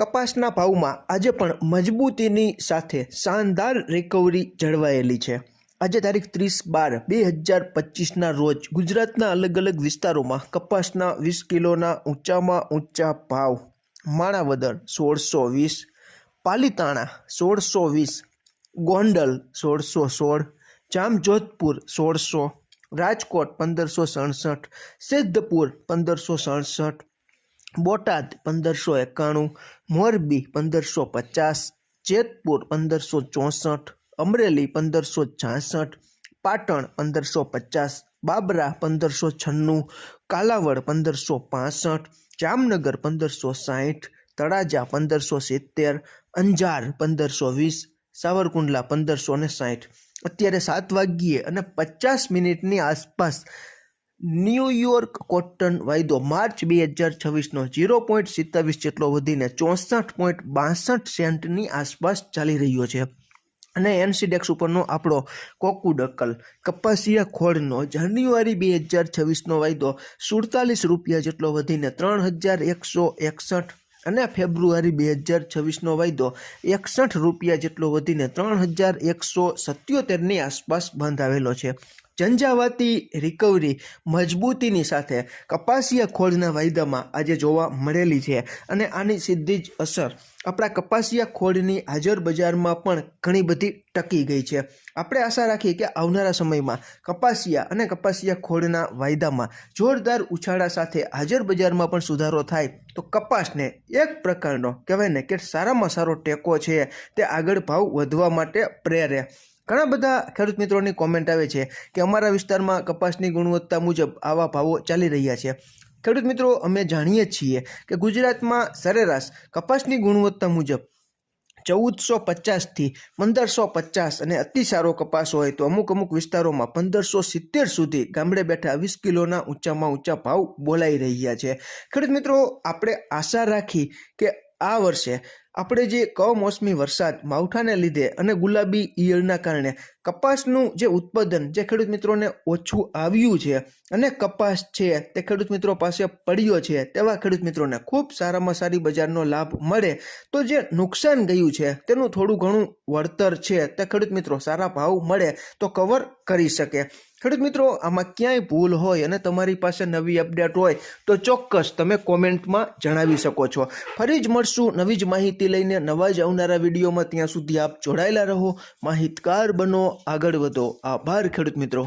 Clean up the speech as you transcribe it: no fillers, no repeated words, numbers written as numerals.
કપાસના ભાવમાં આજે પણ મજબૂતીની સાથે શાનદાર રિકવરી જળવાયેલી છે। આજે તારીખ 30/12/2025ના રોજ ગુજરાતના અલગ અલગ વિસ્તારોમાં કપાસના 20 કિલોના ઊંચામાં ઊંચા ભાવ માણાવદર 1620, પાલીતાણા 1620, ગોંડલ 1616, જામજોધપુર 1600, રાજકોટ 1567, સિદ્ધપુર 1567, બોટાદ 1591, મોરબી 1550, જેતપુર 1564, અમરેલી 1566, પાટણ 1550, બાબરા 1596, કાલાવડ 1565, જામનગર 1560, તળાજા 1570, અંજાર 1520, સાવરકુંડલા 1560। અત્યારે 7 વાગ્યે અને 50 મિનિટની આસપાસ ન્યૂયોર્ક કોટન વાયદો માર્ચ 2026નો 0.27 જેટલો વધીને 64.62 સેન્ટની આસપાસ ચાલી રહ્યો છે। અને એનસીડેક્સ ઉપરનો આપણો કોકુડકલ કપાસિયા ખોળનો જાન્યુઆરી 2026નો વાયદો 47 રૂપિયા જેટલો વધીને 3161, અને ફેબ્રુઆરી 2026નો વાયદો 61 રૂપિયા જેટલો વધીને 3177ની આસપાસ બંધાવેલો છે। ઝંઝાવાતી રિકવરી મજબૂતીની સાથે કપાસિયા ખોળના વાયદામાં આજે જોવા મળેલી છે, અને આની સીધી જ અસર આપણા કપાસિયા ખોળની હાજર બજારમાં પણ ઘણી બધી ટકી ગઈ છે। આપણે આશા રાખીએ કે આવનારા સમયમાં કપાસિયા અને કપાસિયા ખોળના વાયદામાં જોરદાર ઉછાળા સાથે હાજર બજારમાં પણ સુધારો થાય તો કપાસને એક પ્રકારનો કહેવાય ને કે સારામાં સારો ટેકો છે તે આગળ ભાવ વધવા માટે પ્રેરે। ઘણા બધા ખેડૂત મિત્રોની કોમેન્ટ આવે છે કે અમારા વિસ્તારમાં કપાસની ગુણવત્તા મુજબ આવા ભાવો ચાલી રહ્યા છે। ખેડૂત મિત્રો, અમે જાણીએ છીએ કે ગુજરાતમાં સરેરાશ કપાસની ગુણવત્તા મુજબ 1450 થી 1550 અને અતિ સારો કપાસ હોય તો અમુક વિસ્તારોમાં 1570 સુધી ગામડે બેઠા 20 કિલોના ઊંચામાં ઊંચા ભાવ બોલાઈ રહ્યા છે। ખેડૂત મિત્રો, આપણે આશા રાખી કે આ વર્ષે આપણે જે કમોસમી વરસાદ માવઠાને લીધે અને ગુલાબી ઈયળના કારણે કપાસનું જે ઉત્પાદન જે ખેડૂત મિત્રોને ઓછું આવ્યું છે અને કપાસ છે તે ખેડૂત મિત્રો પાસે પડ્યો છે તેવા ખેડૂત મિત્રોને ખૂબ સારામાં સારી બજારનો લાભ મળે તો જે નુકસાન ગયું છે તેનું થોડું ઘણું વળતર છે તે ખેડૂત મિત્રો સારા ભાવ મળે તો કવર કરી શકે। ખેડૂત મિત્રો, આમાં ક્યાંય ભૂલ હોય અને તમારી પાસે નવી અપડેટ હોય તો ચોક્કસ તમે કોમેન્ટમાં જણાવી શકો છો। ફરી જ મળશું નવી જ માહિતી લઈને નવા જ આવનારા વિડીયોમાં। ત્યાં સુધી આપ જોડાયેલા રહો, માહિતગાર બનો, આગળ વધો। આભાર ખેડૂત મિત્રો।